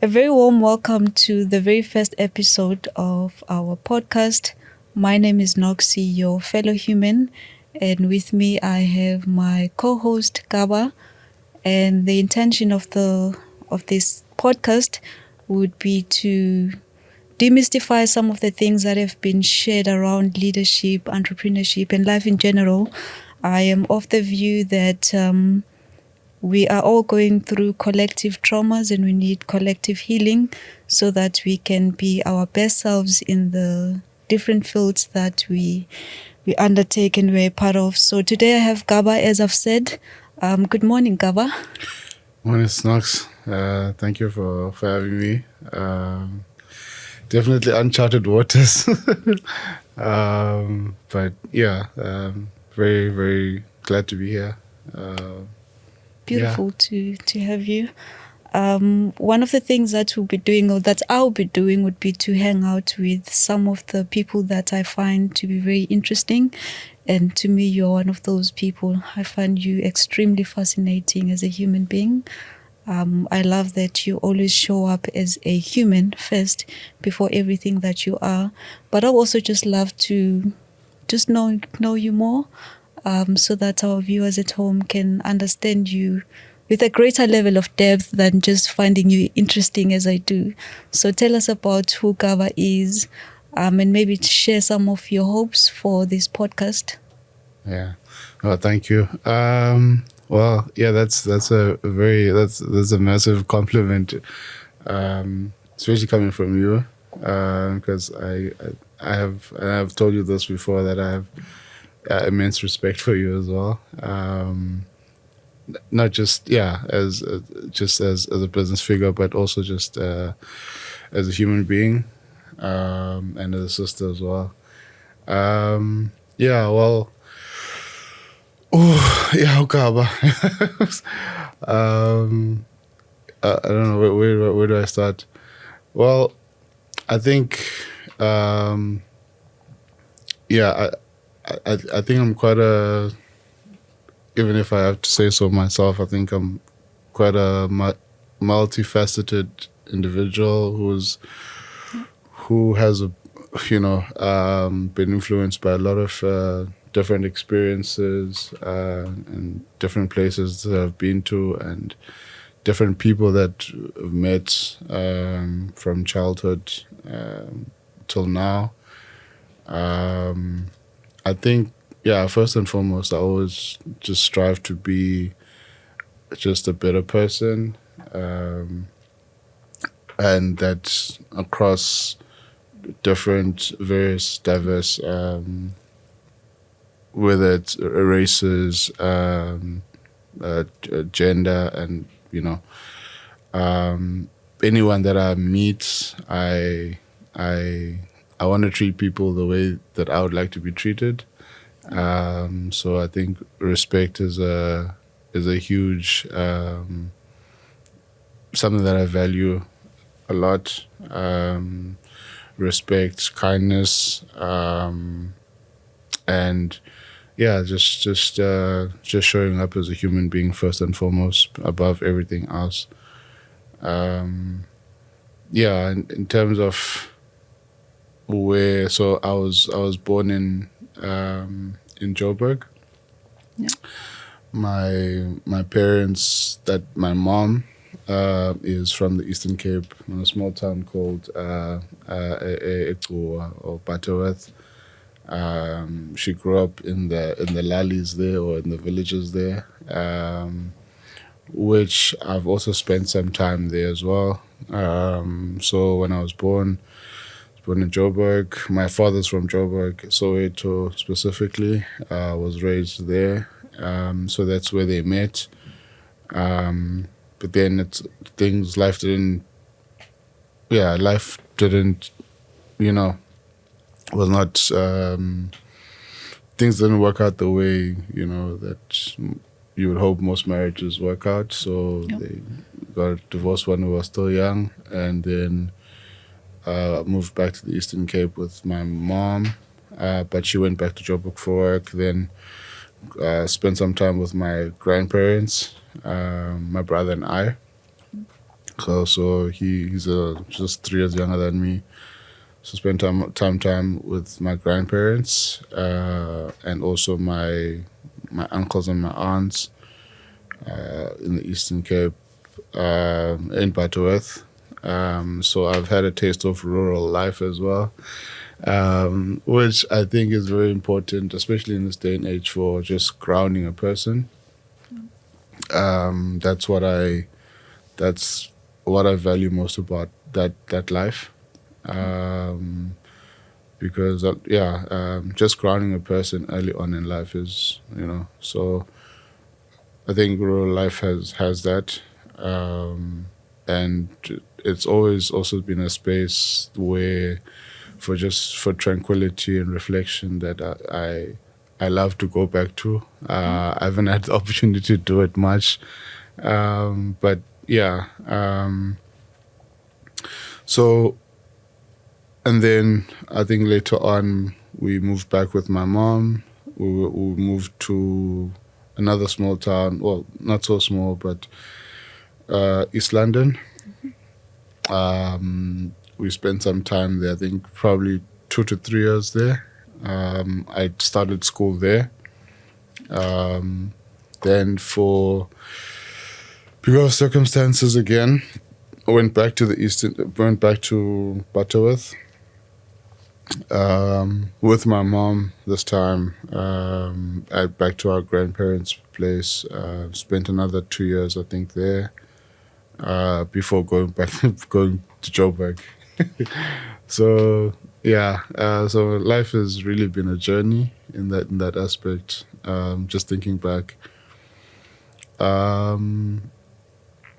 A very warm welcome to the very first episode of our podcast. My name is Noxy, your fellow human, and with me I have my co-host Gaba. And the intention of this podcast would be to demystify some of the things that have been shared around leadership, entrepreneurship, and life in general. I am of the view that we are all going through collective traumas and we need collective healing so that we can be our best selves in the different fields that we undertake and we're part of. So today I have Gaba, as I've said. Good morning, Gaba. Morning, Snox. Thank you for having me. Definitely uncharted waters. But yeah, very, very glad to be here. Beautiful to have you. One of the things that we'll be doing, or that I'll be doing, would be to hang out with some of the people that I find to be very interesting. And to me, you're one of those people. I find you extremely fascinating as a human being. I love that you always show up as a human first before everything that you are. But I also just love to just know you more, so that our viewers at home can understand you with a greater level of depth than just finding you interesting as I do. So tell us about who Gaba is, and maybe share some of your hopes for this podcast. Yeah. Well, thank you. Well, yeah, that's a massive compliment, especially coming from you, because I have told you this before, that I have immense respect for you as well. Not just as a business figure, but also just as a human being, and as a sister as well. Gaba. I don't know where do I start. Well, I think I think I'm quite a, even if I have to say so myself, I think I'm quite a multifaceted individual who has been influenced by a lot of different experiences and different places that I've been to, and different people that I've met from childhood till now. I think, first and foremost, I always just strive to be just a better person, and that's across various diverse, whether it's races, gender, and anyone that I meet, I want to treat people the way that I would like to be treated. So I think respect is a huge something that I value a lot. Respect, kindness, and just showing up as a human being first and foremost, above everything else. In terms of where, so I was born in Joburg. Yeah. My parents, my mom is from the Eastern Cape, in a small town called Equa or Butterworth. She grew up in the lallies there, or in the villages there, which I've also spent some time there as well. So when I was born in Joburg. My father's from Joburg, Soweto specifically. Was raised there, so that's where they met. But then life didn't, was not, things didn't work out the way, that you would hope most marriages work out. So Yep. They got divorced when we were still young, and then moved back to the Eastern Cape with my mom. But she went back to Joburg for work, then spent some time with my grandparents, my brother and I. So he's just 3 years younger than me. So spent time with my grandparents, and also my uncles and my aunts in the Eastern Cape, in Butterworth. So I've had a taste of rural life as well, which I think is very important, especially in this day and age, for just grounding a person. That's what I value most about that life. Because just grounding a person early on in life is, so I think rural life has that, and it's always also been a space where for tranquility and reflection that I love to go back to. I haven't had the opportunity to do it much, but yeah. So, and then I think later on we moved back with my mom. We moved to another small town. Well, not so small, but East London. We spent some time there. I think probably 2 to 3 years there. I started school there. Then because of circumstances again, I went back to Butterworth with my mom this time. Back to our grandparents' place. Spent another 2 years, I think, there before going to Joburg. So yeah, so life has really been a journey in that aspect. Just thinking back. I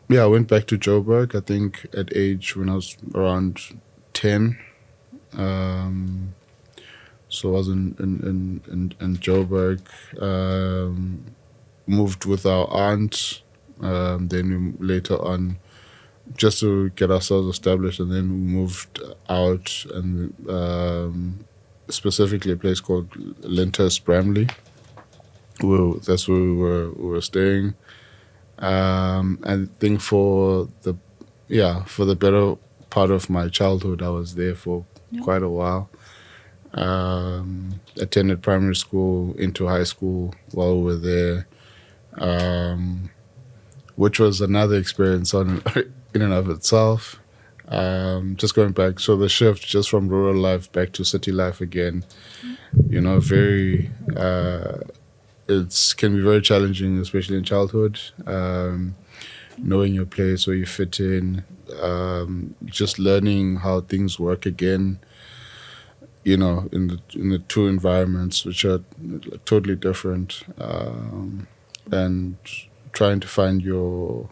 went back to Joburg, I think, at age when I was around 10. So I was in Joburg. Moved with our aunt. Then we later on, just to get ourselves established, and then we moved out, and specifically a place called Lyndhurst, Bramley. That's where we were staying. I think for the better part of my childhood, I was there for quite a while. Attended primary school into high school while we were there, which was another experience in and of itself. Just going back, so the shift just from rural life back to city life again, very it can be very challenging, especially in childhood. Knowing your place, where you fit in, just learning how things work again. In the two environments, which are totally different, and trying to find your,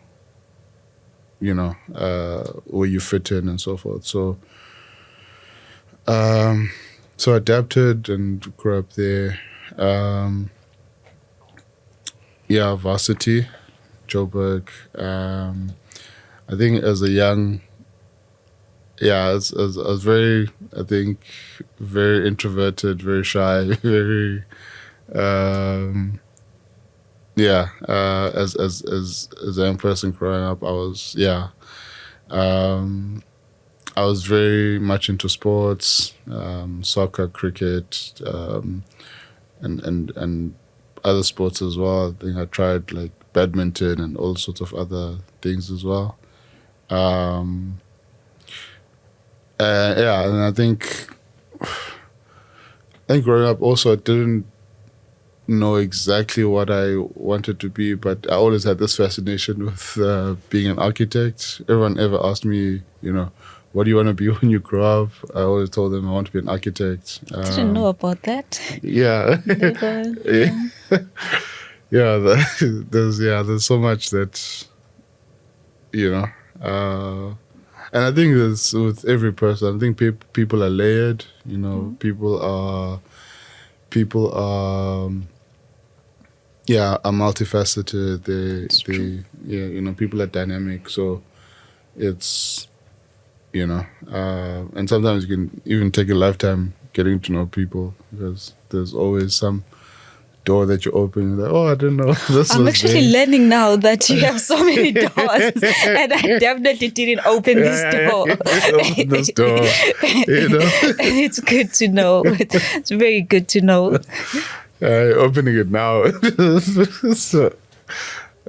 where you fit in and so forth. So, so adapted and grew up there. Varsity, Joburg. I think as a young, I was very, I think, very introverted, very shy, very, as a young person growing up, I was very much into sports, soccer, cricket, and other sports as well. I think I tried like badminton and all sorts of other things as well. And I think growing up also I didn't know exactly what I wanted to be, but I always had this fascination with being an architect. Everyone ever asked me, what do you want to be when you grow up? I always told them I want to be an architect. Didn't know about that. Yeah. There's so much that, and I think that's with every person. I think people are layered, people are multifaceted. People are dynamic. So it's, and sometimes you can even take a lifetime getting to know people, because there's always some door that you open. Like, oh, I didn't know this I'm was actually there. learning now that you have so many doors, and I definitely didn't open this door. Open this door, you know. It's good to know. It's very good to know. Opening it now. So,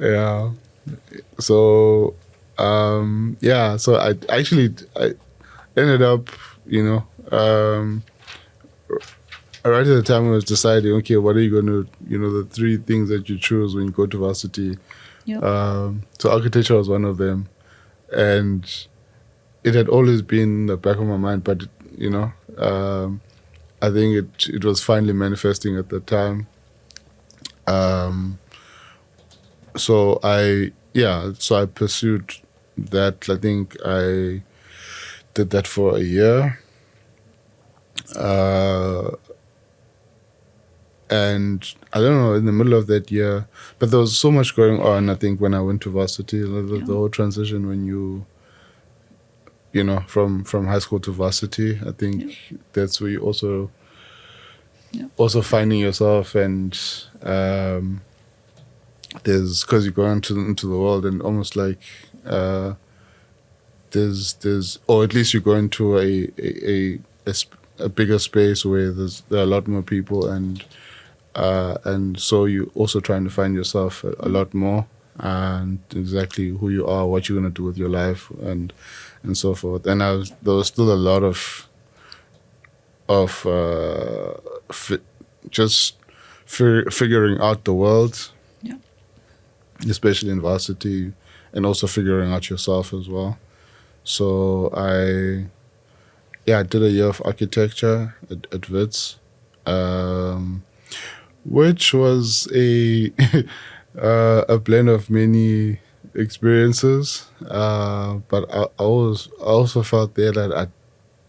yeah. So, so I ended up, right at the time I was deciding, okay, what are you going to, the three things that you choose when you go to varsity. Yep. So architecture was one of them. And it had always been in the back of my mind, but, I think it was finally manifesting at the time. So I pursued that. I think I did that for a year. And I don't know, in the middle of that year, but there was so much going on, I think, when I went to varsity, the whole transition when from high school to varsity, I think that's where you also finding yourself, and there's, because you go into the world, and almost like there's or at least you go into a bigger space where there are a lot more people, and so you also trying to find yourself a lot more, and exactly who you are, what you're going to do with your life, and so forth. And there was still a lot of just figuring out the world, especially in varsity, and also figuring out yourself as well. So I did a year of architecture at Wits, which was a a blend of many experiences. But I also felt there that I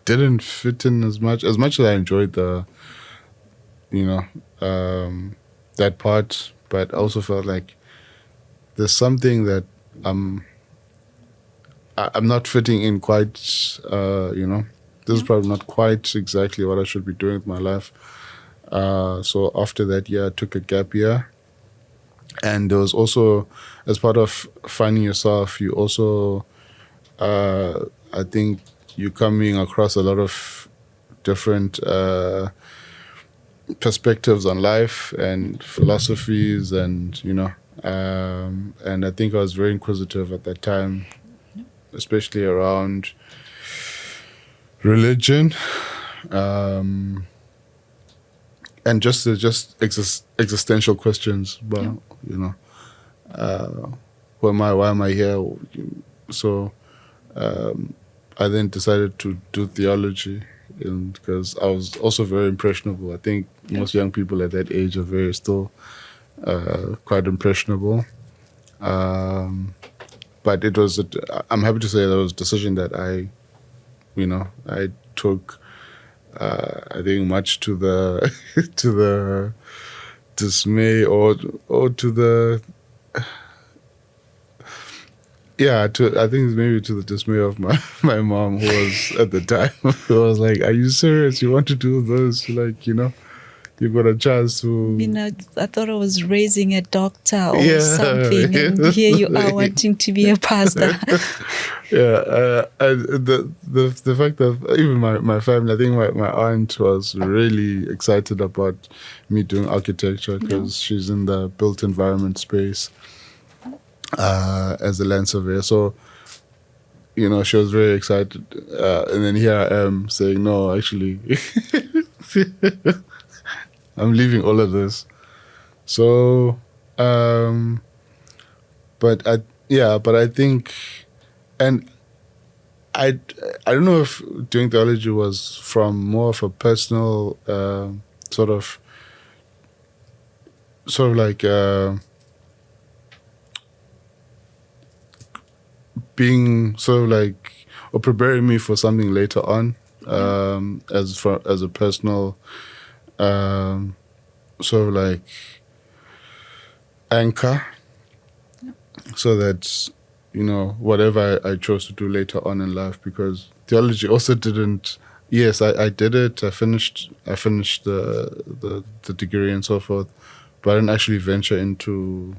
didn't fit in as much as I enjoyed the, that part. But I also felt like there's something that I'm not fitting in quite. This is probably not quite exactly what I should be doing with my life. So after that year, I took a gap year. And there was also, as part of finding yourself, you also, I think, you're coming across a lot of different perspectives on life and philosophies, and, and I think I was very inquisitive at that time, especially around religion, and just existential questions. But who am I? Why am I here? So I then decided to do theology, because I was also very impressionable. I think most young people at that age are still quite impressionable. But it was, I'm happy to say that was a decision that I took, I think, much to the to the dismay, or to the I think maybe to the dismay of my mom, who was at the time, who was like, "Are you serious? You want to do this? Like, you've got a chance to." I thought I was raising a doctor or something, and here you are wanting to be a pastor. And the fact that even my family, I think my aunt was really excited about me doing architecture, because she's in the built environment space as a land surveyor. So, she was very excited. And then here I am saying, no, actually, I'm leaving all of this. So, but I think, and I don't know if doing theology was from more of a personal sort of like being sort of like, or preparing me for something later on, as a personal sort of like anchor, so that whatever I chose to do later on in life, because theology also didn't. Yes, I did it. I finished the degree and so forth, but I didn't actually venture into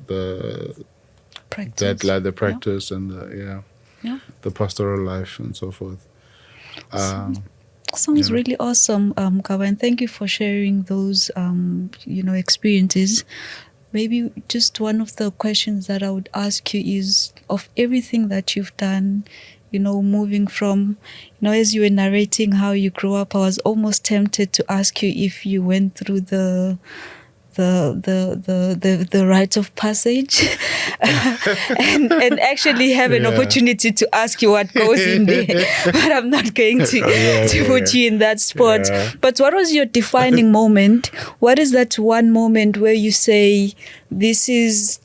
the Practice. the practice and the pastoral life and so forth. Sounds really awesome, Gaba, and thank you for sharing those, experiences. Maybe just one of the questions that I would ask you is, of everything that you've done, moving from, as you were narrating how you grew up, I was almost tempted to ask you if you went through the rite of passage and actually have an opportunity to ask you what goes in there, but I'm not going to put you in that spot. But what was your defining moment? What is that one moment where you say, this is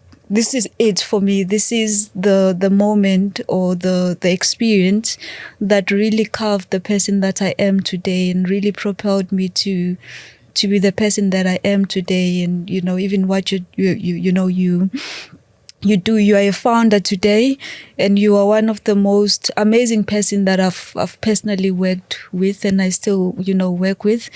it for me, this is the moment or the experience that really carved the person that I am today and really propelled me to be the person that I am today? And even what you do, you are a founder today, and you are one of the most amazing person that I've personally worked with, and I still work with.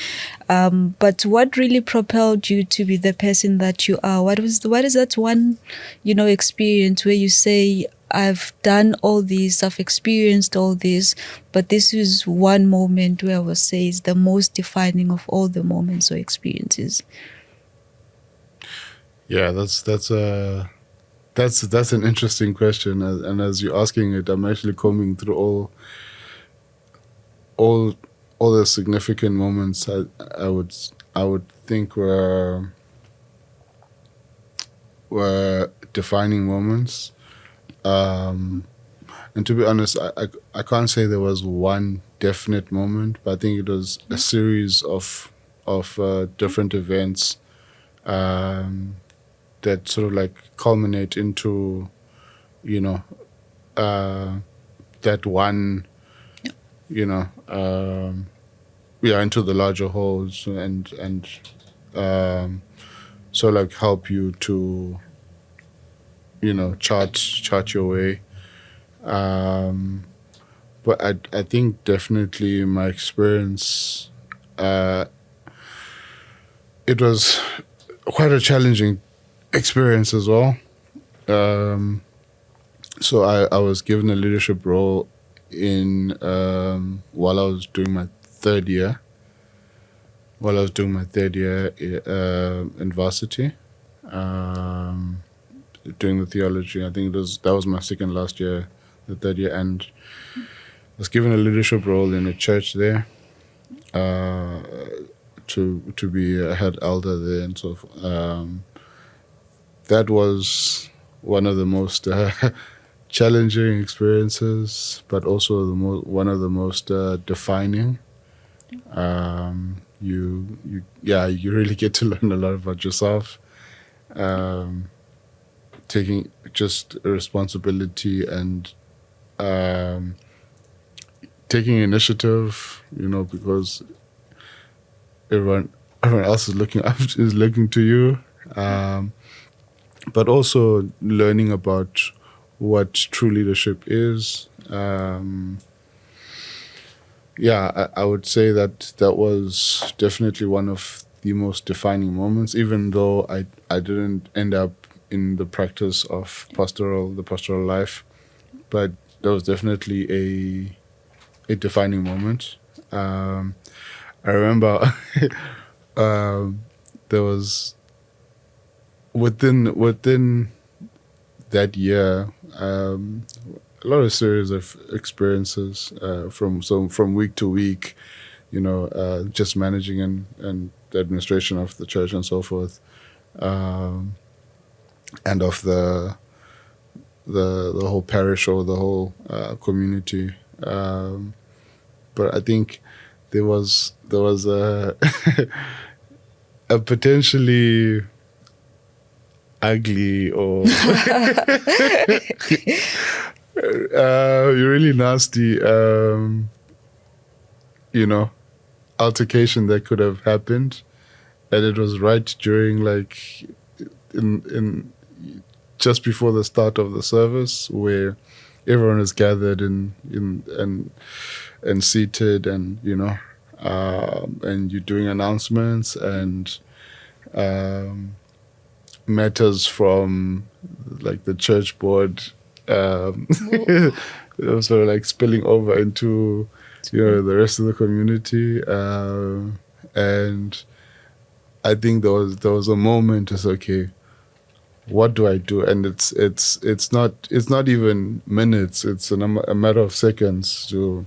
But what really propelled you to be the person that you are? What is that one experience where you say, I've done all this, I've experienced all this, but this is one moment where I would say is the most defining of all the moments or experiences? Yeah, that's an interesting question, and as you're asking it, I'm actually combing through all the significant moments I would think were defining moments. And to be honest, I can't say there was one definite moment, but I think it was a series of different events that sort of like culminate into, that one, into the larger wholes and so like help you to, chart your way. But I think definitely my experience, it was quite a challenging experience as well. So I was given a leadership role in while I was doing my third year. While I was doing my third year in varsity, doing the theology, I think that was my second last year, the third year, and I was given a leadership role in a church there, to be a head elder there, and so that was one of the most challenging experiences, but also one of the most defining. You really get to learn a lot about yourself, taking just responsibility and taking initiative, because everyone else is looking to you, but also learning about what true leadership is. I would say that was definitely one of the most defining moments, even though I didn't end up in the practice of the pastoral life, but that was definitely a defining moment. I remember there was within that year, a lot of series of experiences from week to week, just managing and the administration of the church and so forth, and of the whole parish or the whole community. But I think there was a a potentially ugly or really nasty, altercation that could have happened, and it was right during like in just before the start of the service, where everyone is gathered and seated, and and you're doing announcements, and matters from like the church board, sort of like spilling over into the rest of the community, and I think there was a moment. It's okay. What do I do? And it's not even minutes. It's a matter of seconds to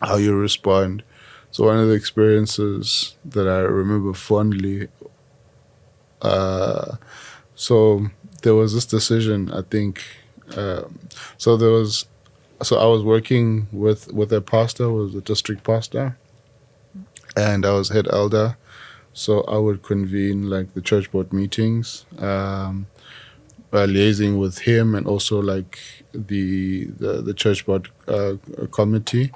how you respond. So one of the experiences that I remember fondly. So there was this decision. I think. So there was. So I was working with a pastor, was a district pastor, and I was head elder. So I would convene like the church board meetings, liaising with him, and also like the church board committee,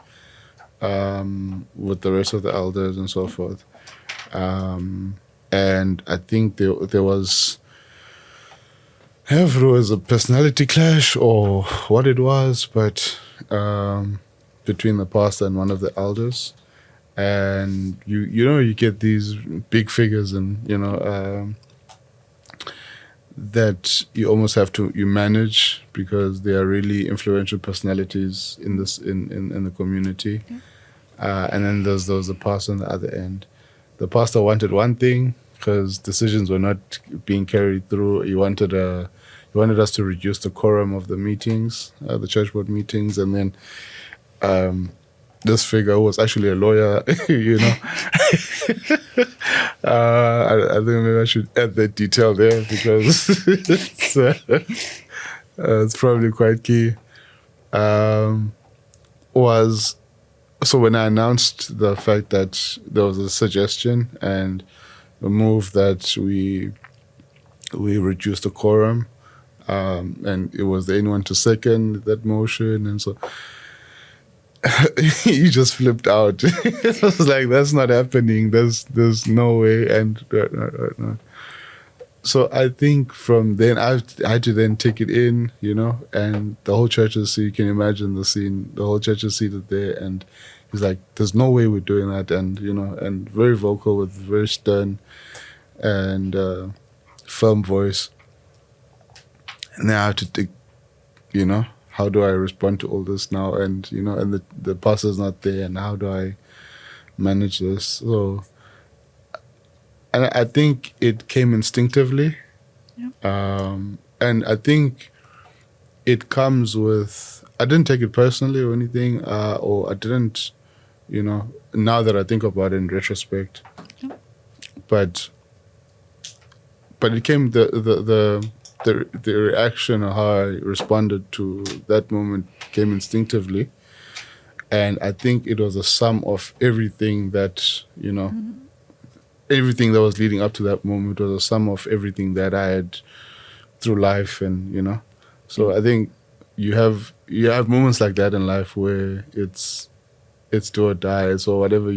with the rest of the elders and so forth. And I think there was, I don't know if it was a personality clash or what it was, but between the pastor and one of the elders. And you get these big figures, and that you almost have to manage, because they are really influential personalities in the community. And then there's the pastor on the other end. The pastor wanted one thing, because decisions were not being carried through. He wanted us to reduce the quorum of the meetings, the church board meetings, and then this figure who was actually a lawyer, I think maybe I should add that detail there, because it's probably quite key. Was so when I announced the fact that there was a suggestion and a move that we reduce the quorum, and it was the anyone to second that motion, and so he just flipped out. I was like, that's not happening. There's no way. And so I think from then I had to then take it in, and the whole church is, so you can imagine the scene. The whole church is seated there, and he's like, there's no way we're doing that. And, and very vocal, with very stern and firm voice. And then I have to think, how do I respond to all this now? And, and the pastor's not there, and how do I manage this? So, and I think it came instinctively. Yeah. And I think it comes with, I didn't take it personally or anything, or I didn't, now that I think about it in retrospect. Yeah. But it came, the reaction or how I responded to that moment came instinctively. And I think it was a sum of everything that, everything that was leading up to that moment was a sum of everything that I had through life. And, so I think you have moments like that in life where it's do or die, so whatever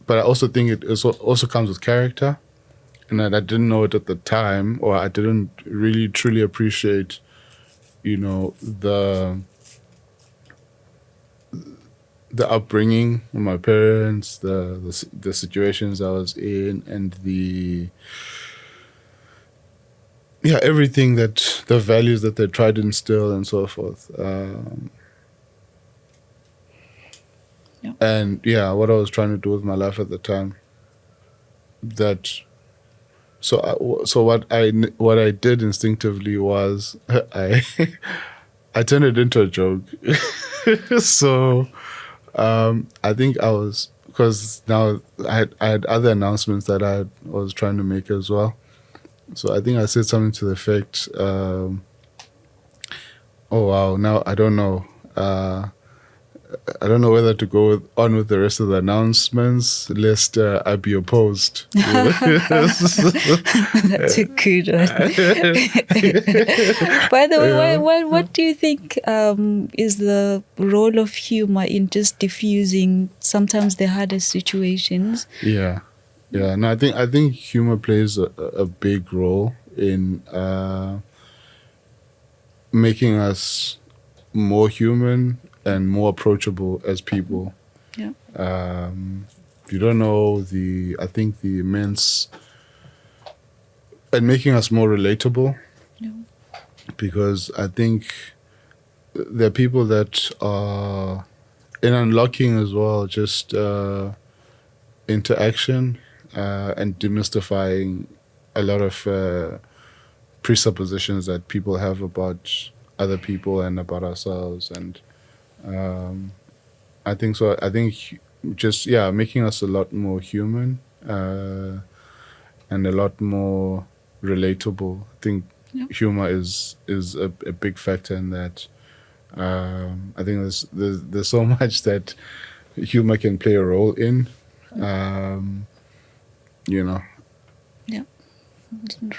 but I also think it also comes with character. And I didn't know it at the time, or I didn't really truly appreciate, the upbringing of my parents, the situations I was in, and everything that, the values that they tried to instill and so forth. And what I was trying to do with my life at the time. So what I did instinctively was I turned it into a joke. So I think I was, because now I had other announcements that I was trying to make as well. So I think I said something to the effect, oh wow, now I don't know. I don't know whether to go on with the rest of the announcements, lest I be opposed. That's a good one. By the way, what do you think is the role of humor in just diffusing sometimes the hardest situations? Yeah. No, I think humor plays a big role in making us more human and more approachable as people. Yeah. you don't know I think the immense, and making us more relatable. Yeah. Because I think there are people that are in unlocking as well, just interaction and demystifying a lot of presuppositions that people have about other people and about ourselves. And I think so. I think just, yeah, making us a lot more human and a lot more relatable. I think humor is a big factor in that. I think there's so much that humor can play a role in. You know. Yeah.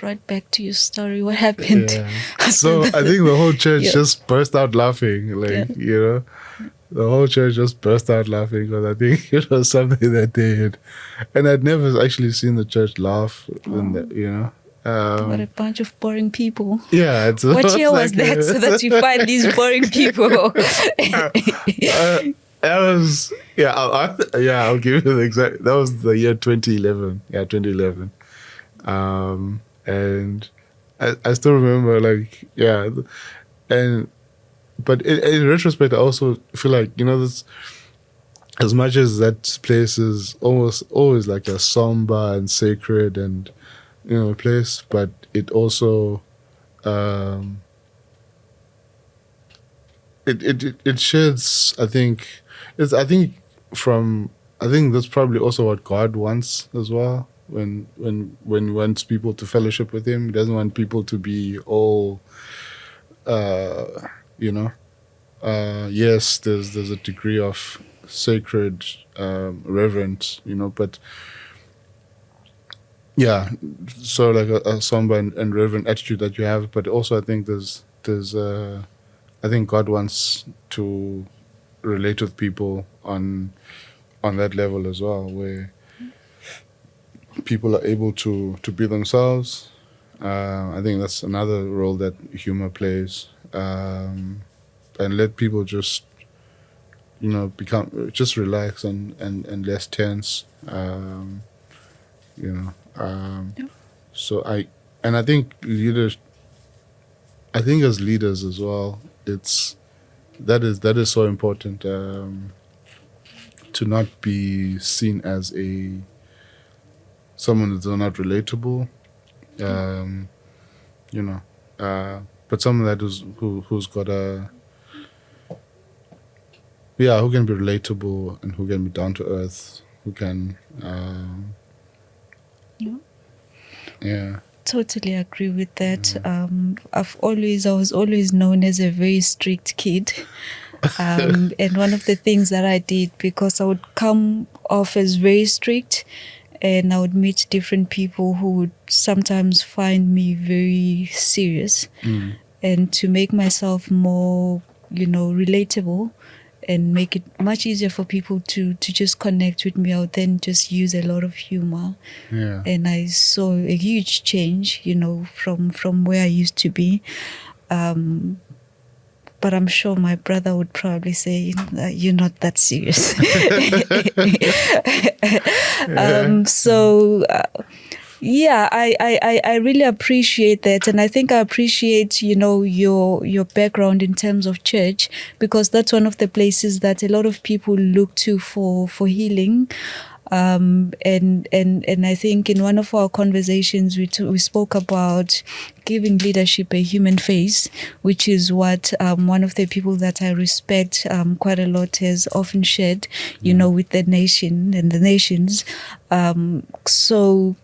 Right back to your story. What happened? Yeah. So I think the whole church Yeah. just burst out laughing. Like, you know, the whole church just burst out laughing because I think it was something that they had. And I'd never actually seen the church laugh in that, you know. What a bunch of boring people. Yeah. What year was that so that you find these boring people? That was, yeah, I'll give you the exact, that was the year 2011. Yeah, 2011. And I still remember, like, yeah. But in retrospect, I also feel like, you know, this, as much as that place is almost always like a somber and sacred and, you know, place, but it also, it sheds, I think, I think that's probably also what God wants as well. When he wants people to fellowship with him, he doesn't want people to be all, you know. Yes, there's a degree of sacred reverence, you know, but yeah, so like a somber and reverent attitude that you have, but also I think there's I think God wants to relate with people on that level as well, where people are able to be themselves. I think that's another role that humor plays, and let people just, you know, just relax and less tense. You know, so I think leaders. I think as leaders as well, that is so important, to not be seen as someone that's not relatable, you know, but someone that who's got who can be relatable and who can be down to earth, who can, yeah. Totally agree with that. I was always known as a very strict kid. And one of the things that I did, because I would come off as very strict, and I would meet different people who would sometimes find me very serious. And to make myself more, you know, relatable and make it much easier for people to just connect with me, I would then just use a lot of humor. Yeah. And I saw a huge change, you know, from where I used to be. But I'm sure my brother would probably say, you're not that serious. Yeah, I really appreciate that. And I think I appreciate, you know, your background in terms of church, because that's one of the places that a lot of people look to for healing. And I think in one of our conversations we spoke about giving leadership a human face, which is what one of the people that I respect quite a lot has often shared, you know, with the nation and the nations. So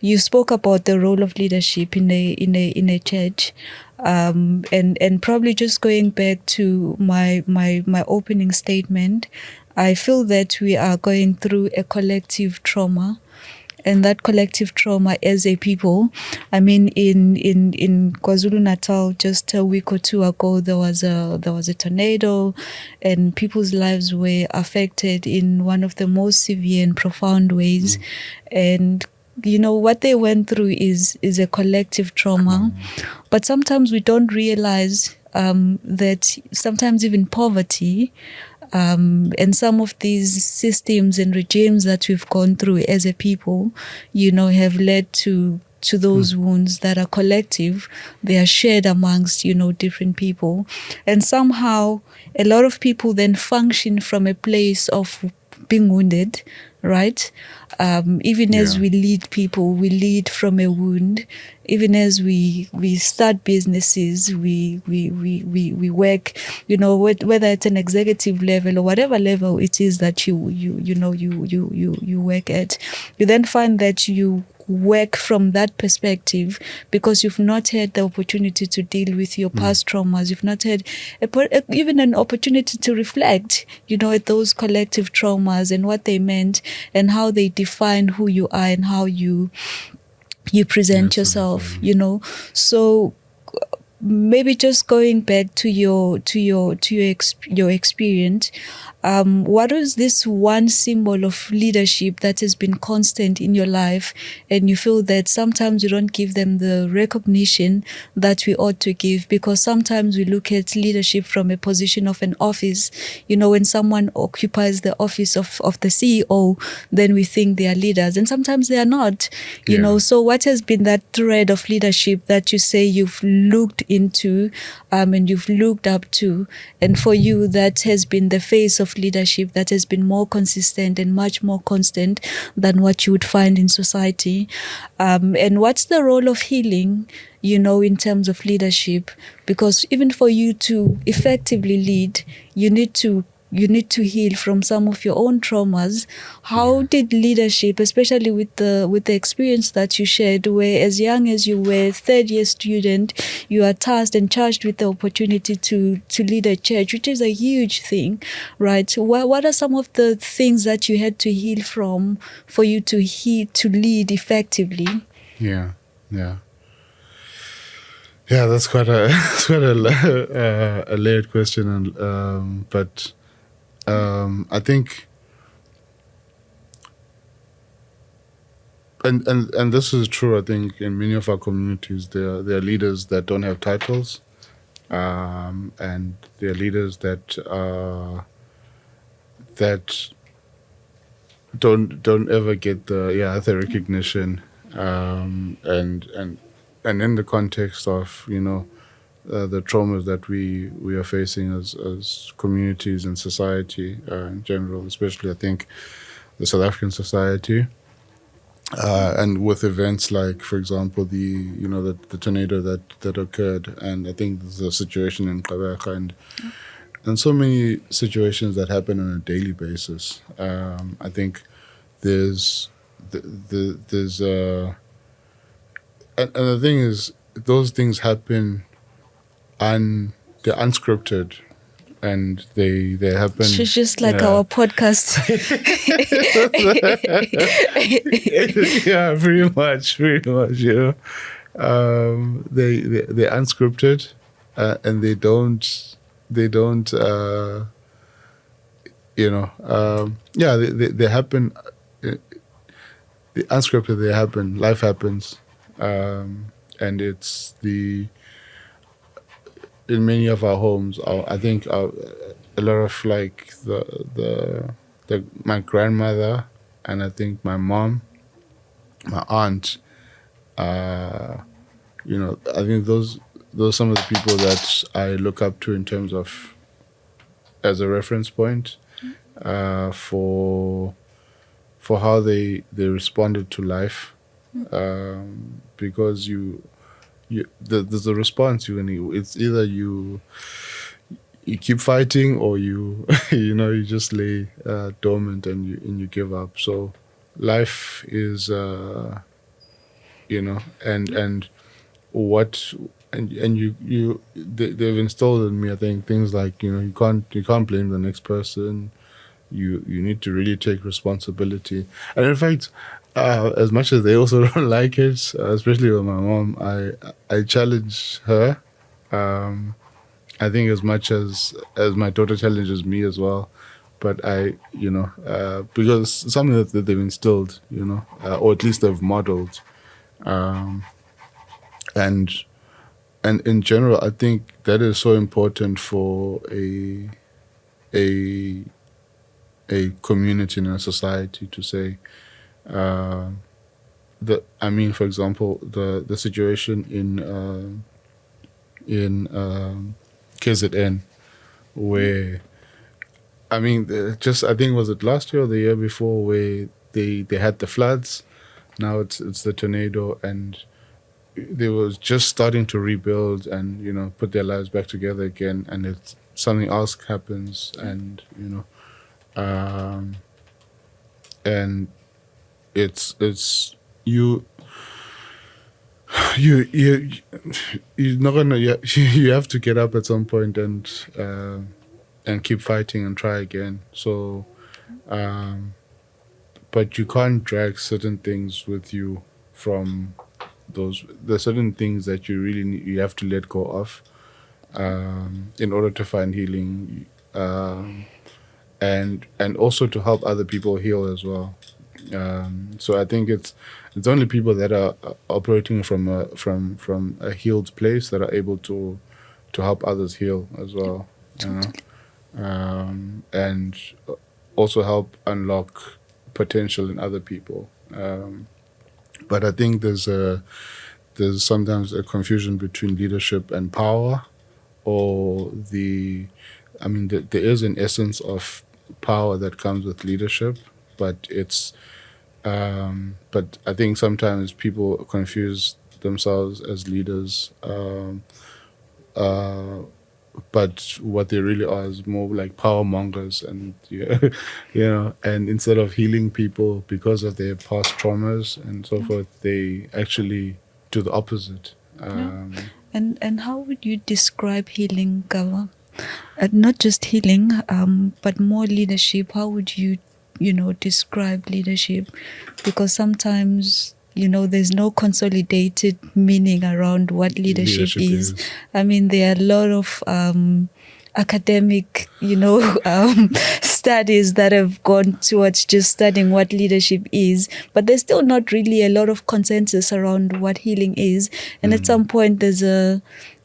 you spoke about the role of leadership in a church, and probably just going back to my opening statement. I feel that we are going through a collective trauma, and that collective trauma as a people. I mean, in KwaZulu Natal, just a week or two ago, there was a tornado, and people's lives were affected in one of the most severe and profound ways. And you know what they went through is a collective trauma, but sometimes we don't realize that sometimes even poverty And some of these systems and regimes that we've gone through as a people, have led to those wounds that are collective. They are shared amongst, different people. And somehow a lot of people then function from a place of being wounded, right? Even as we lead people, we lead from a wound. Even as we start businesses, we work, whether it's an executive level or whatever level it is that you work at, you then find that you work from that perspective because you've not had the opportunity to deal with your past traumas. You've not had even an opportunity to reflect, at those collective traumas and what they meant and how they define who you are and how you present yourself, So maybe just going back to your experience, what is this one symbol of leadership that has been constant in your life, and you feel that sometimes you don't give them the recognition that we ought to give? Because sometimes we look at leadership from a position of an office. When someone occupies the office of the CEO, then we think they are leaders, and sometimes they are not. So what has been that thread of leadership that you say you've looked into, and you've looked up to, and for you that has been the face of leadership that has been more consistent and much more constant than what you would find in society? And what's the role of healing, in terms of leadership? Because even for you to effectively lead, you need to heal from some of your own traumas. How did leadership, especially with the experience that you shared, where as young as you were, third year student, you are tasked and charged with the opportunity to lead a church, which is a huge thing, right? What are some of the things that you had to heal from for you to lead effectively? Yeah. That's quite a a layered question, and but I think, and this is true. I think in many of our communities, there are leaders that don't have titles, and there are leaders that don't ever get the recognition, and in the context of the traumas that we are facing as communities and society in general, especially I think the South African society, and with events like, for example, the tornado that occurred, and I think the situation in Gaba and so many situations that happen on a daily basis. I think there's and the thing is, those things happen they're unscripted, and they happen. It's just like our podcast. Yeah, pretty much. They're unscripted, and they don't. They happen. The unscripted, they happen. Life happens, and it's in many of our homes. I think a lot of like my grandmother, and I think my mom, my aunt. I think those are some of the people that I look up to in terms of as a reference point for how they responded to life, because there's a response. It's either you keep fighting, or you you just lay dormant and you give up. So life is and what and they've installed in me, I think, things like you can't blame the next person. You need to really take responsibility. And in fact, as much as they also don't like it, especially with my mom, I challenge her. I think as much as my daughter challenges me as well, but because something that they've instilled, or at least they've modeled, and in general, I think that is so important for a a community and a society to say. For example, the situation in KZN, where I think, was it last year or the year before, where they had the floods. Now it's the tornado, and they were just starting to rebuild and put their lives back together again, and it's something else happens, and and it's you you you you're not gonna you have to get up at some point and keep fighting and try again. So but you can't drag certain things with you from the certain things that you really you have to let go of in order to find healing, and also to help other people heal as well. So I think it's only people that are operating from a healed place that are able to help others heal as well. And also help unlock potential in other people. But I think there's sometimes a confusion between leadership and power, or there is an essence of power that comes with leadership, but but I think sometimes people confuse themselves as leaders, but what they really are is more like power mongers, and and instead of healing people because of their past traumas and so forth, they actually do the opposite. And how would you describe healing, Gaba? Not just healing, but more leadership. How would you describe leadership? Because sometimes there's no consolidated meaning around what leadership is. There are a lot of academic studies that have gone towards just studying what leadership is, but there's still not really a lot of consensus around what healing is. And at some point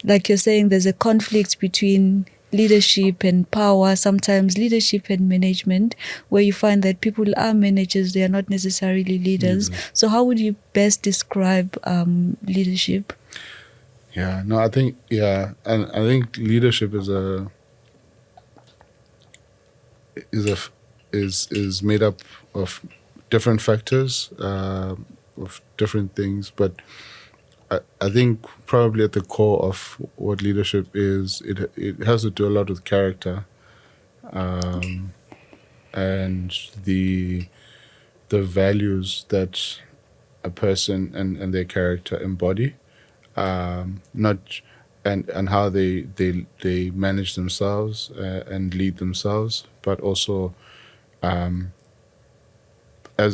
like you're saying, there's a conflict between leadership and power, sometimes leadership and management, where you find that people are managers, they are not necessarily leaders. So how would you best describe leadership? And I think leadership is made up of different factors, of different things, but I think probably at the core of what leadership is, it has to do a lot with character, and the values that a person and their character embody, not and how they manage themselves and lead themselves, but also as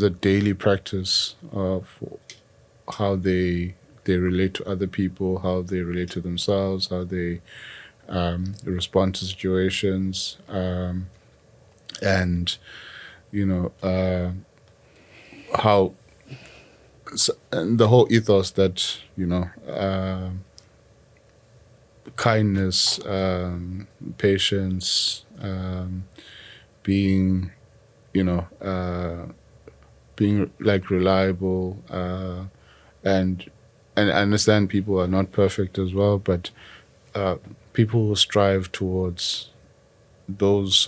a daily practice of how they relate to other people, how they relate to themselves, how they respond to situations, and how and the whole ethos that kindness, patience, being being like reliable, and I understand people are not perfect as well, but people who strive towards those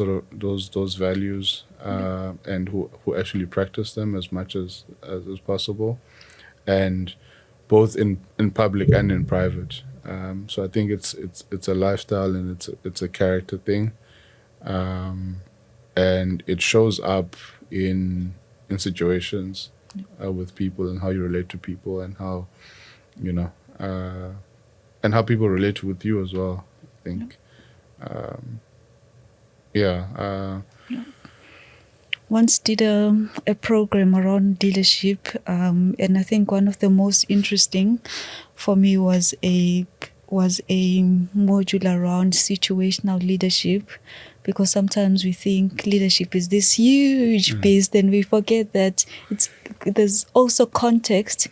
values, and who actually practice them as much as possible, and both in public and in private. So I think it's a lifestyle, and it's a character thing, and it shows up in situations with people, and how you relate to people, and how and how people relate with you as well, I think. Once did a program around leadership, and I think one of the most interesting for me was a module around situational leadership, because sometimes we think leadership is this huge beast, and we forget that there's also context.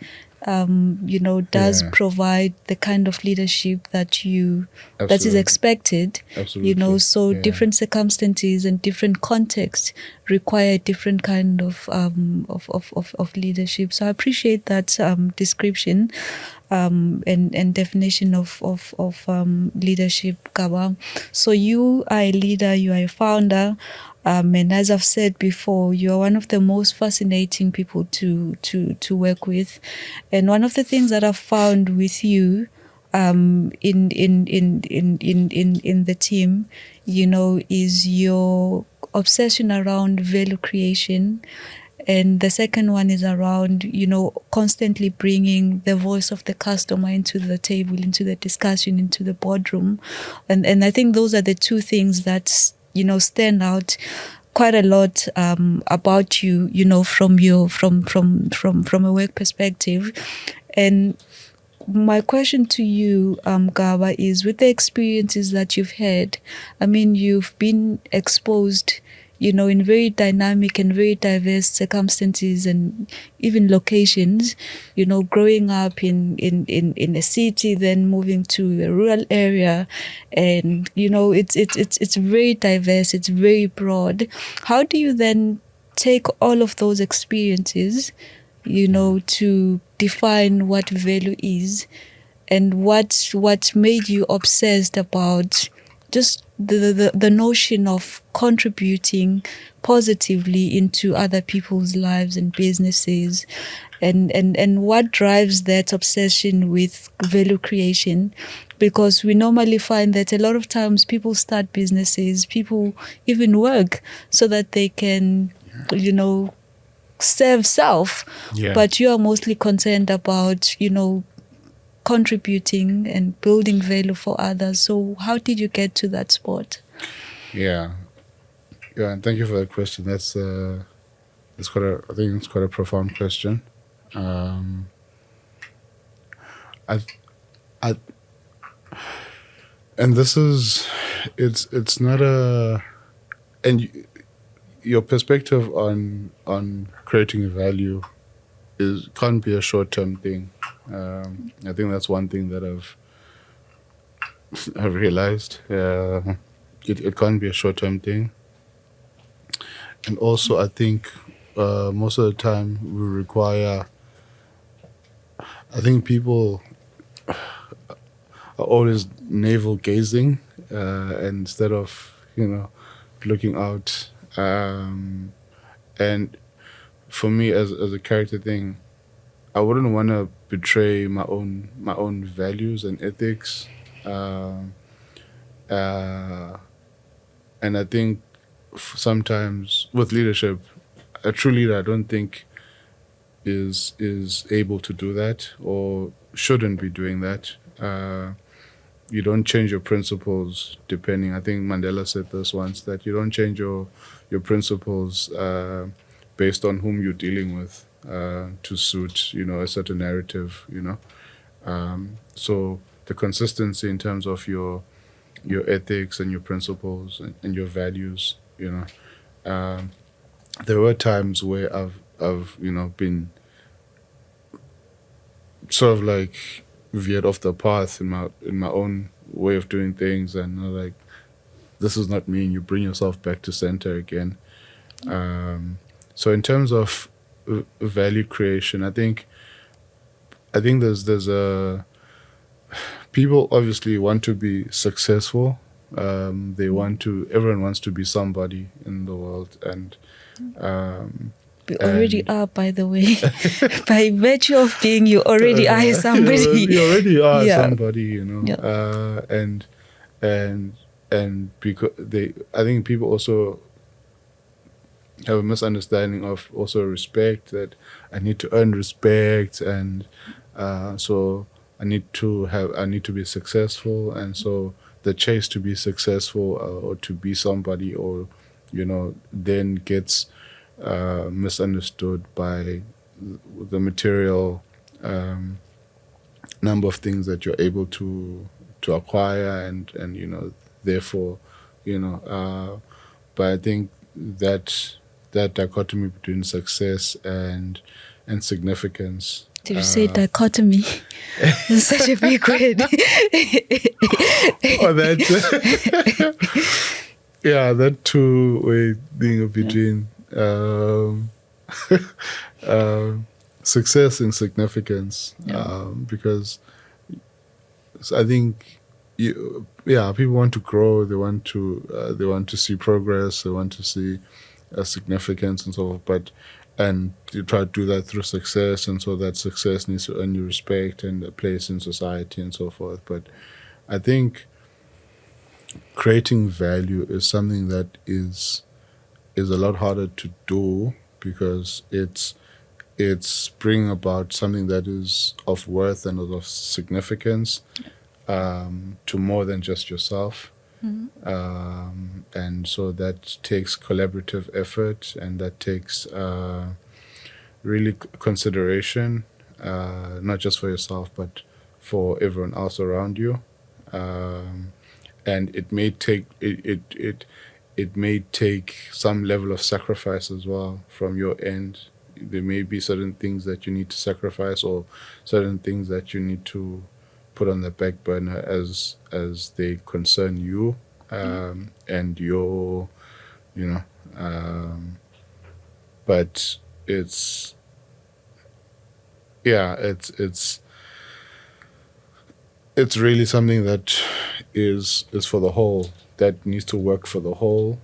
does Yeah. provide the kind of leadership that is Absolutely. expected. Absolutely. So Yeah. different circumstances and different contexts require different kind of leadership. So I appreciate that description and definition of leadership, Gaba. So you are a leader, you are a founder, and as I've said before, you are one of the most fascinating people to work with. And one of the things that I've found with you in the team, is your obsession around value creation. And the second one is around, constantly bringing the voice of the customer into the table, into the discussion, into the boardroom. And I think those are the two things that, stand out quite a lot about you, from a work perspective. And my question to you, Gaba, is with the experiences that you've had, I mean, you've been exposed, in very dynamic and very diverse circumstances and even locations, growing up in a city, then moving to a rural area. And, it's very diverse, it's very broad. How do you then take all of those experiences, to define what value is, and what made you obsessed about just the notion of contributing positively into other people's lives and businesses, and what drives that obsession with value creation? Because we normally find that a lot of times people start businesses, people even work so that they can, serve self, Yeah. but you are mostly concerned about, contributing and building value for others. So how did you get to that spot? Yeah. Yeah. And thank you for that question. That's I think it's quite a profound question. Um, I, I, and this is, it's not a, and your perspective on creating value can't be a short term thing. I think that's one thing that I've realized. It can't be a short term thing, and also I think most of the time we require. I think people are always navel gazing instead of looking out. And for me, as a character thing, I wouldn't want to betray my own values and ethics. Um and I think sometimes with leadership, a true leader, I don't think is able to do that or shouldn't be doing that. You don't change your principles depending. I think Mandela said this once, that you don't change your principles based on whom you're dealing with to suit a certain narrative. So the consistency in terms of your ethics and your principles and your values. Um, there were times where I've been sort of like veered off the path in my own way of doing things, and like, this is not me, and you bring yourself back to center again. So in terms of value creation, I think there's a people obviously want to be successful. Everyone wants to be somebody in the world, and We already are, by the way. By virtue of being, you already are somebody. you already are Yeah. somebody, Yeah. And because I think people also have a misunderstanding of also respect, that I need to earn respect, and so I need to be successful, and so the chase to be successful or to be somebody, or then gets misunderstood by the material number of things that you're able to acquire, and therefore but I think that dichotomy between success and significance Did you say dichotomy? It's such a big word. Or that, yeah, that two-way thing between success and significance, because I think people want to grow, they want to see progress, they want to see significance and so forth, and you try to do that through success, and so that success needs to earn you respect and a place in society and so forth. But I think creating value is something that is a lot harder to do, because it's bringing about something that is of worth and of significance to more than just yourself. And so that takes collaborative effort, and that takes really consideration, not just for yourself, but for everyone else around you. And it may take it may take some level of sacrifice as well from your end. There may be certain things that you need to sacrifice, or certain things that you need to put on the back burner as they concern you, and your, but it's really something that is for the whole, that needs to work for the whole,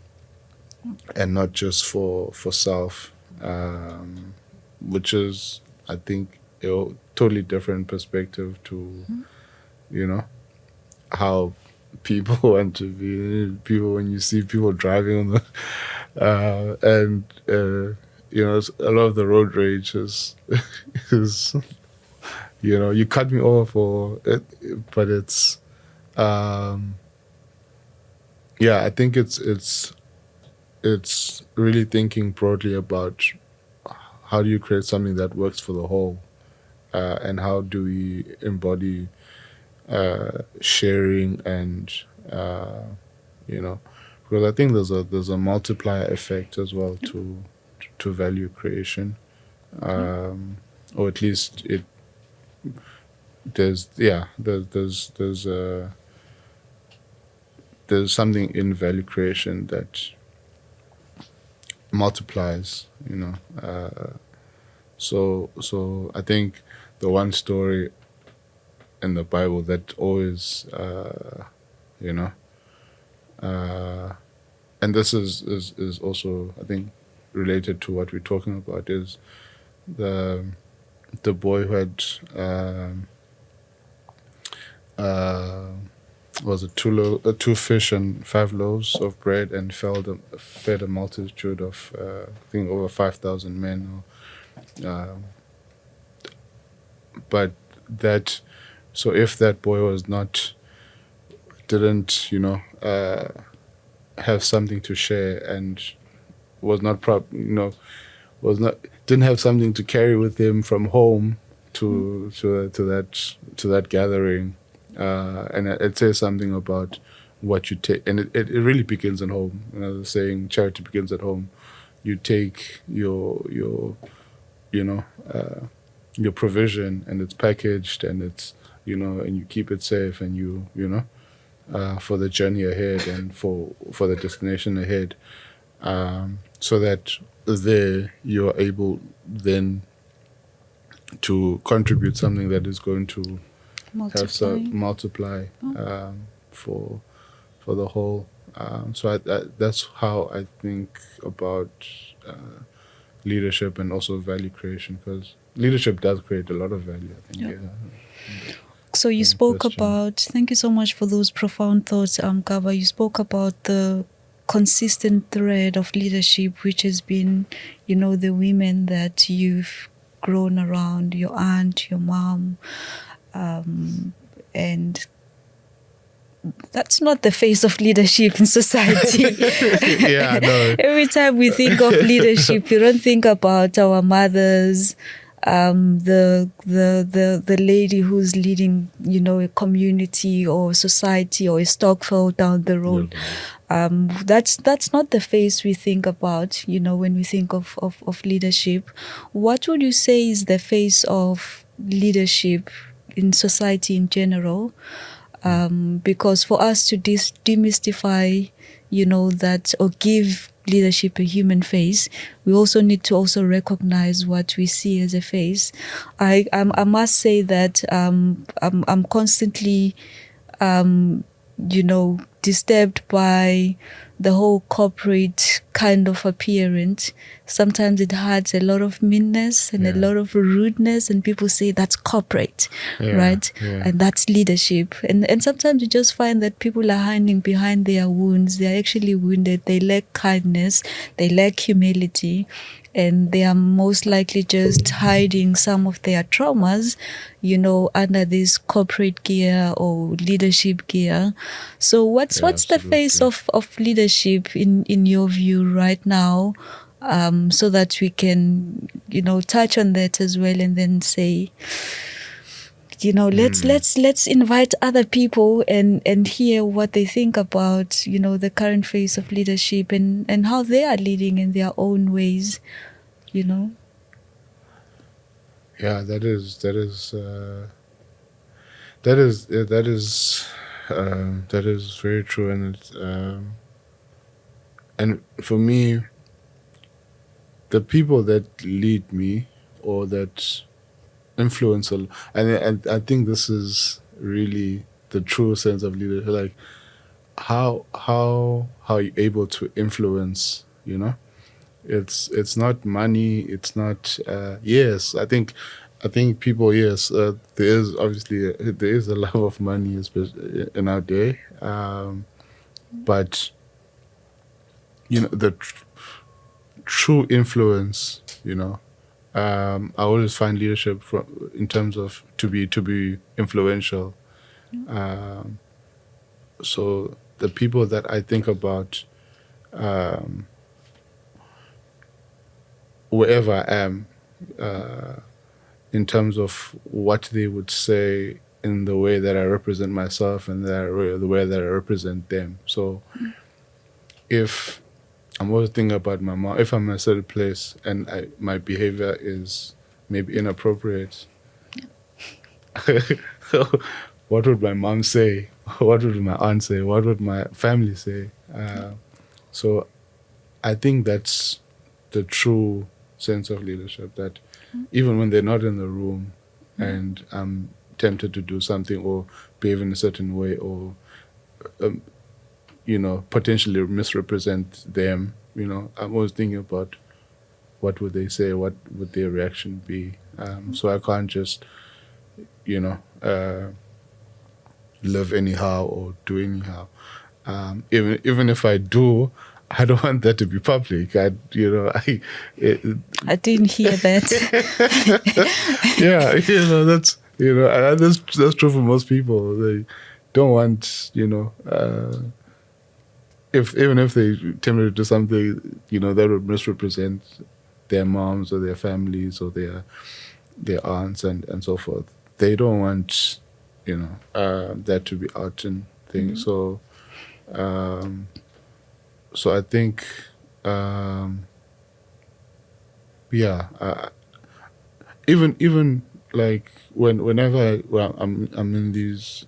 and not just for self, which is, I think, a totally different perspective to how people want to be. People, when you see people driving on the and a lot of the road rage is is you cut me off, or it, but it's I think it's really thinking broadly about how do you create something that works for the whole, and how do we embody sharing, and because I think there's a multiplier effect as well to value creation, or at least there's something in value creation that multiplies, so I think the one story in the Bible that always and this is also, I think, related to what we're talking about, is the boy who had was it two fish and 5 loaves of bread, and fed a multitude of I think over 5,000 men. But that, so if that boy didn't have something to share, and was not didn't have something to carry with him from home to that gathering, and it says something about what you take, and it really begins at home. The saying, charity begins at home. You take your provision, and it's packaged, and it's and you keep it safe, and you for the journey ahead, and for the destination ahead, so that there you're able then to contribute something that is going to multiply for the whole. So that's how I think about leadership, and also value creation, because leadership does create a lot of value, I think. So you spoke about, thank you so much for those profound thoughts, Gaba. You spoke about the consistent thread of leadership, which has been, the women that you've grown around, your aunt, your mom, and that's not the face of leadership in society. Yeah, no. Every time we think of leadership, we don't think about our mothers, the lady who's leading, a community or society or a stockful down the road. That's not the face we think about, when we think of leadership. What would you say is the face of leadership in society in general, because for us to demystify, that, or give leadership a human face, we also need to also recognize what we see as a face. I must say that I'm constantly disturbed by the whole corporate kind of appearance. Sometimes it has a lot of meanness and a lot of rudeness, and people say that's corporate, right? Yeah. And that's leadership. And sometimes you just find that people are hiding behind their wounds. They're actually wounded. They lack kindness. They lack humility. And they are most likely just hiding some of their traumas, under this corporate gear or leadership gear. So what's the face of leadership in your view right now, so that we can, touch on that as well, and then say, let's invite other people and hear what they think about, the current phase of leadership and how they are leading in their own ways. Yeah, that is very true, and it's and for me, the people that lead me or that influence, and I think this is really the true sense of leadership, like how you're able to influence, it's not money, it's not yes, I think people, yes, there is obviously there is a love of money, especially in our day, but the true influence, I always find leadership in terms of to be influential. So the people that I think about, wherever I am, in terms of what they would say in the way that I represent myself and the way that I represent them. So if I'm always thinking about my mom, if I'm in a certain place and my behavior is maybe inappropriate, what would my mom say? What would my aunt say? What would my family say? So I think that's the true sense of leadership, that even when they're not in the room and I'm tempted to do something or behave in a certain way or, potentially misrepresent them, I'm always thinking about what would they say, what would their reaction be. So I can't just, live anyhow or do anyhow. Even if I do, I don't want that to be public. I didn't hear that. Yeah, that's true for most people. They don't want, even if they tempted to do something, that would misrepresent their moms or their families or their aunts and so forth. They don't want, that to be out in things. So, so I think, even like whenever I'm in these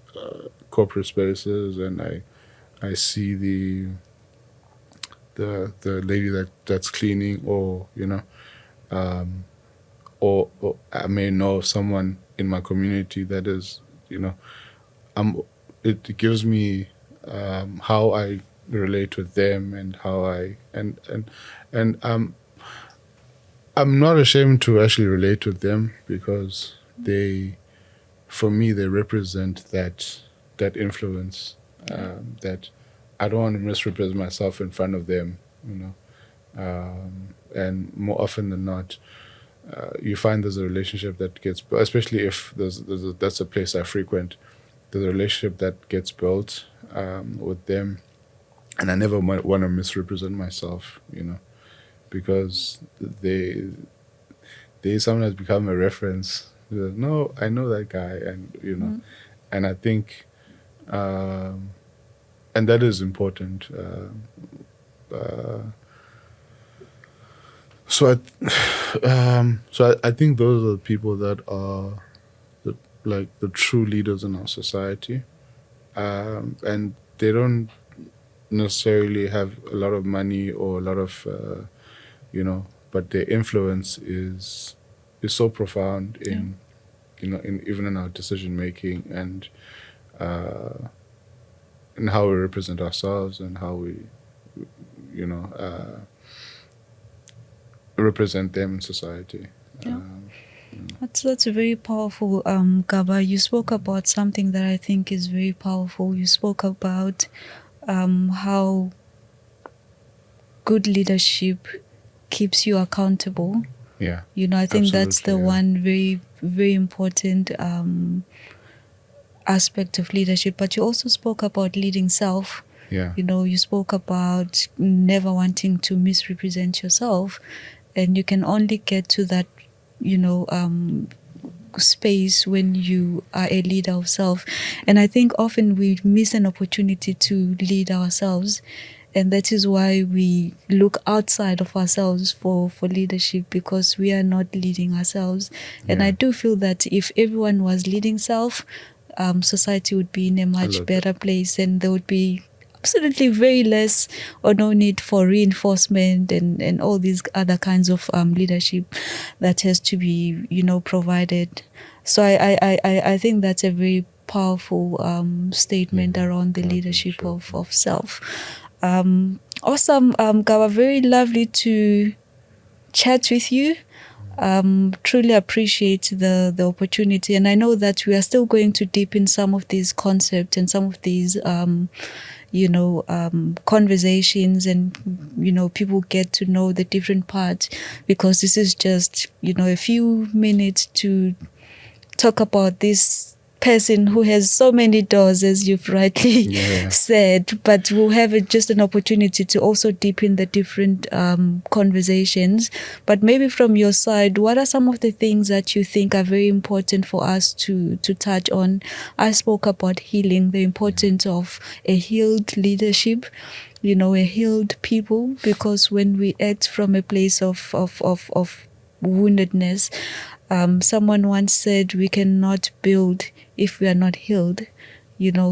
corporate spaces and I see the lady that's cleaning, or or I may know someone in my community that is, it gives me how I relate with them and how and I'm not ashamed to actually relate with them, because for me they represent that influence, that I don't want to misrepresent myself in front of them, and more often than not, you find there's a relationship that gets, especially if that's a place I frequent, there's a relationship that gets built with them, and I never want to misrepresent myself, because they sometimes become a reference. No, I know that guy, and and I think, and that is important. So I think those are the people that are like the true leaders in our society, and they don't necessarily have a lot of money or a lot of but their influence is so profound in in even in our decision making and in how we represent ourselves and how we you know represent them in society. Yeah. That's very powerful, Gaba. You spoke about something that I think is very powerful. You spoke about how good leadership keeps you accountable. Yeah. I think that's the one very, very important aspect of leadership. But you also spoke about leading self. Yeah. You spoke about never wanting to misrepresent yourself, and you can only get to that, space when you are a leader of self. And I think often we miss an opportunity to lead ourselves, and that is why we look outside of ourselves for leadership, because we are not leading ourselves. And I do feel that if everyone was leading self, society would be in a much better place, and there would be absolutely very less or no need for reinforcement and all these other kinds of leadership that has to be provided. So I think that's a very powerful statement around the leadership of self. Awesome, Gaba, very lovely to chat with you. Truly appreciate the opportunity, and I know that we are still going to deepen some of these concepts and some of these conversations, and people get to know the different parts, because this is just a few minutes to talk about this person who has so many doors, as you've rightly said, but we'll have just an opportunity to also deepen the different conversations. But maybe from your side, what are some of the things that you think are very important for us to touch on? I spoke about healing, the importance of a healed leadership, a healed people, because when we act from a place of woundedness, someone once said we cannot build if we are not healed.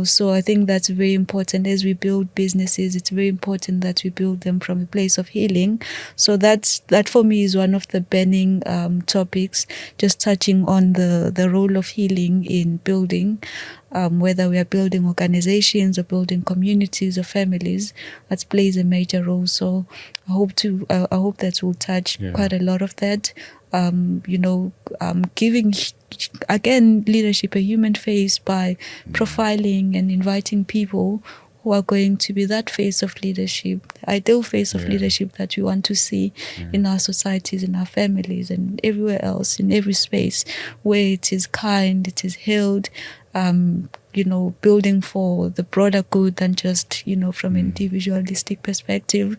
So I think that's very important. As we build businesses, it's very important that we build them from a place of healing. So that for me is one of the burning topics, just touching on the role of healing in building, whether we are building organizations or building communities or families, that plays a major role. So I hope that we'll touch quite a lot of that. Giving again leadership a human face by profiling and inviting people who are going to be that face of leadership, the ideal face of leadership that we want to see in our societies, in our families, and everywhere else, in every space where it is kind, it is healed, building for the broader good than just, from an individualistic perspective,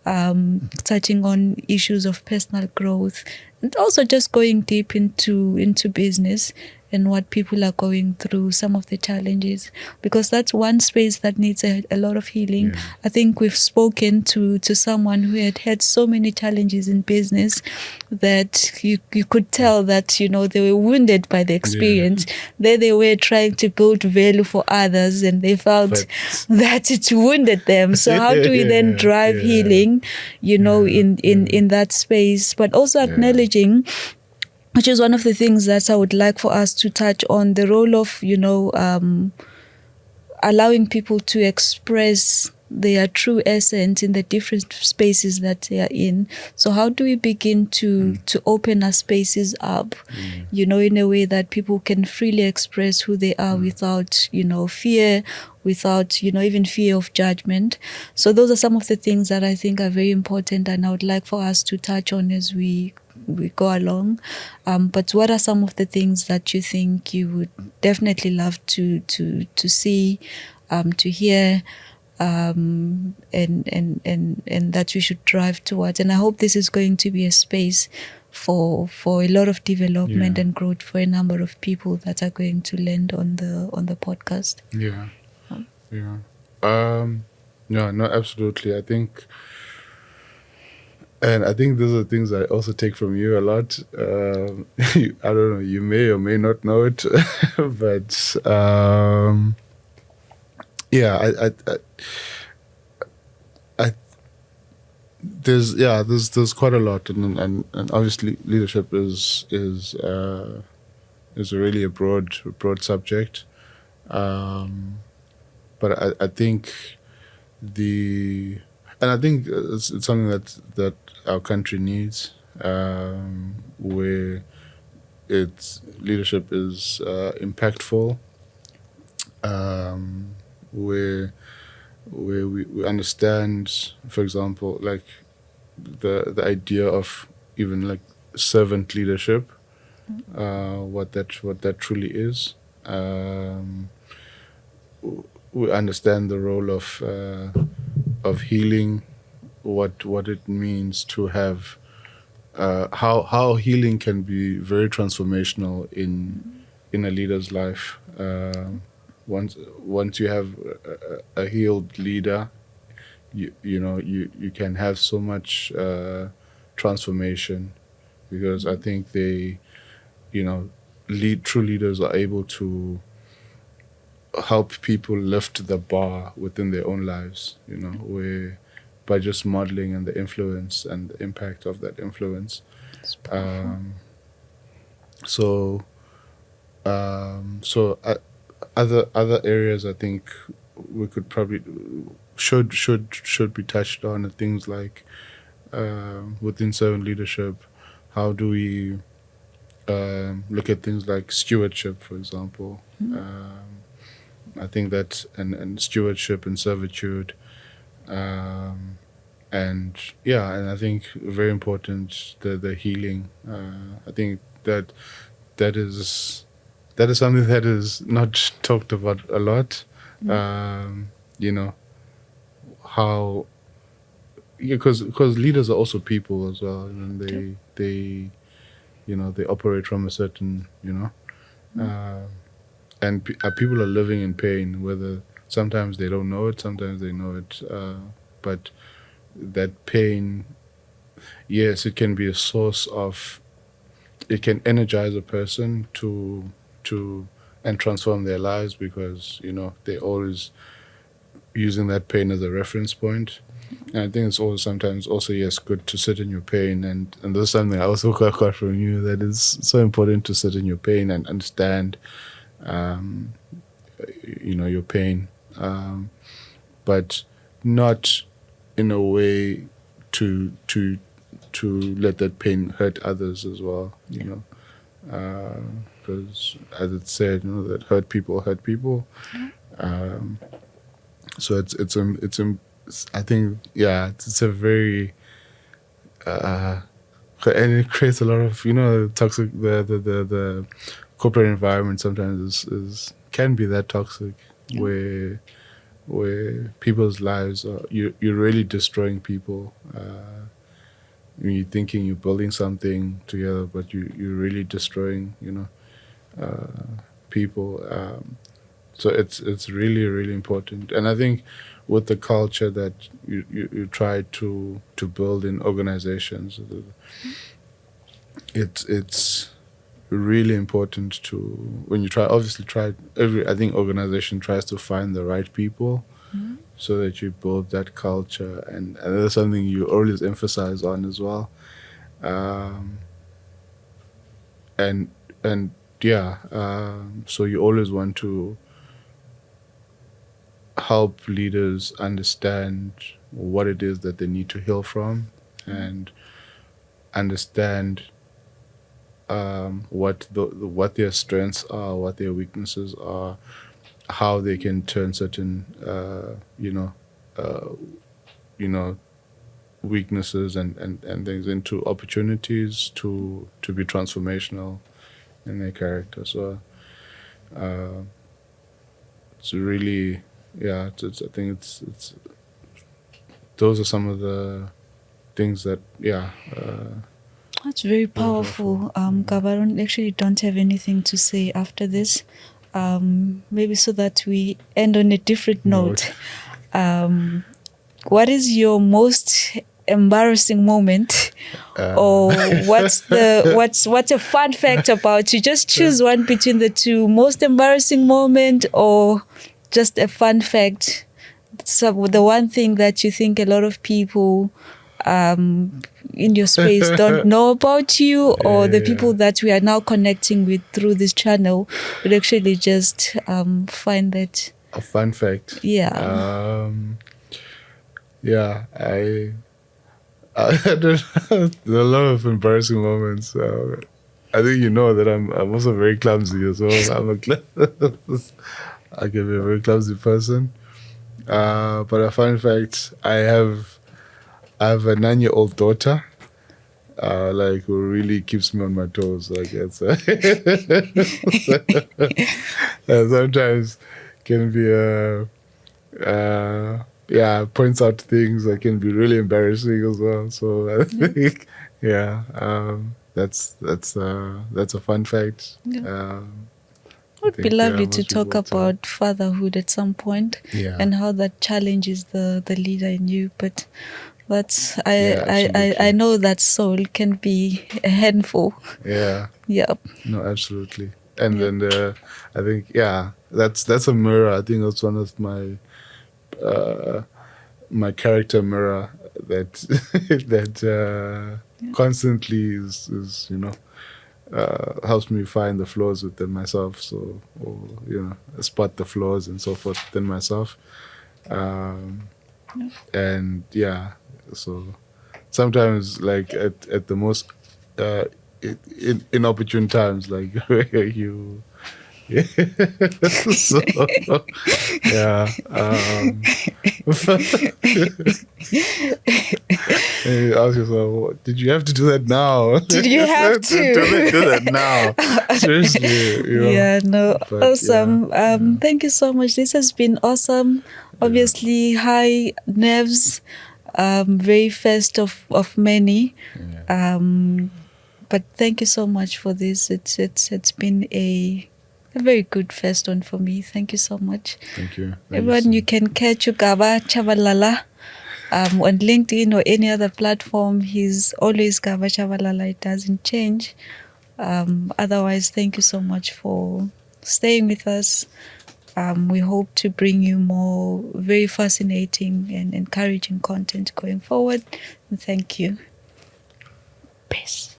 touching on issues of personal growth, and also just going deep into business and what people are going through, some of the challenges, because that's one space that needs a lot of healing. I think we've spoken to someone who had so many challenges in business that you could tell that, they were wounded by the experience. There they were trying to build value for others, and they found that it wounded them. So how do we then drive healing, in that space, but also acknowledging, which is one of the things that I would like for us to touch on, the role of, allowing people to express their true essence in the different spaces that they are in. So how do we begin to open our spaces up, in a way that people can freely express who they are without, fear, without, even fear of judgment. So those are some of the things that I think are very important, and I would like for us to touch on as we go along. But what are some of the things that you think you would definitely love to see, to hear, and that we should drive towards? And I hope this is going to be a space for a lot of development and growth for a number of people that are going to land on the podcast. No, absolutely. I think And I think those are things I also take from you a lot. I don't know, you may or may not know it, but yeah, I there's quite a lot, and obviously leadership is really a broad subject. But I think the and I think it's something that our country needs, where its leadership is impactful, where we understand, for example, like the idea of even like servant leadership, what that truly is. We understand the role of healing, what it means to have, how healing can be very transformational in a leader's life. Once you have a healed leader, you can have so much transformation, because I think they, true leaders are able to help people lift the bar within their own lives, where by just modeling and the influence and the impact of that influence. So other areas I think we could probably should be touched on are things like, within servant leadership, how do we look at things like stewardship, for example. I think that and stewardship and servitude, and I think very important the healing. I think that is something that is not talked about a lot. How, because leaders are also people as well, and they operate from a certain, and people are living in pain, whether sometimes they don't know it, sometimes they know it, but that pain, yes, it can be a source of, it can energize a person to and transform their lives, because they're always using that pain as a reference point. And I think it's also sometimes also, yes, good to sit in your pain, and there's something I also got from you, that is so important to sit in your pain and understand your pain, but not in a way to let that pain hurt others as well, because as it said, that hurt people hurt people. So it's I think, it's a very and it creates a lot of toxic, the corporate environment sometimes is can be that toxic, where people's lives are, you're really destroying people. You're thinking you're building something together, but you're really destroying people. So it's really, really important. And I think with the culture that you try to build in organizations, it's really important to, when you try I think organization tries to find the right people, so that you build that culture, and that's something you always emphasize on as well. And so you always want to help leaders understand what it is that they need to heal from, and understand what their strengths are, what their weaknesses are, how they can turn certain weaknesses and things into opportunities to be transformational in their character. So it's really, I think it's those are some of the things that That's very powerful. Gaba, I actually don't have anything to say after this. Maybe so that we end on a different note. What is your most embarrassing moment, or what's a fun fact about you? Just choose one between the two: most embarrassing moment or just a fun fact. So the one thing that you think a lot of people in your space don't know about you, or the people that we are now connecting with through this channel would actually just find that a fun fact. Yeah. Yeah, I don't know. There are a lot of embarrassing moments. I think you know that I'm also very clumsy as well. I can be a very clumsy person. But a fun fact, I have a 9-year-old daughter. Who really keeps me on my toes. Like it's sometimes can be points out things that can be really embarrassing as well. So I think that's a fun fact. It would be lovely to most talk people about fatherhood at some point, and how that challenges the leader in you. But that's I know that soul can be a handful. Yeah. Yeah. No, absolutely. And then I think that's a mirror. I think that's one of my my character mirror that that constantly is helps me find the flaws within myself. So, or spot the flaws and so forth within myself. And so sometimes like at the most inopportune times, like where you so, yeah and you ask yourself, did you have to do that now? Did you have to do that now? Seriously, Yeah, no. But, awesome. Thank you so much. This has been awesome. Obviously, high nerves, very first of many. But thank you so much for this. It's been a very good first one for me. Thank you so much. Thank you. Everyone, you can catch Gaba Tshabalala on LinkedIn or any other platform. He's always Gaba Tshabalala. It doesn't change. Otherwise, thank you so much for staying with us. We hope to bring you more very fascinating and encouraging content going forward. And thank you. Peace.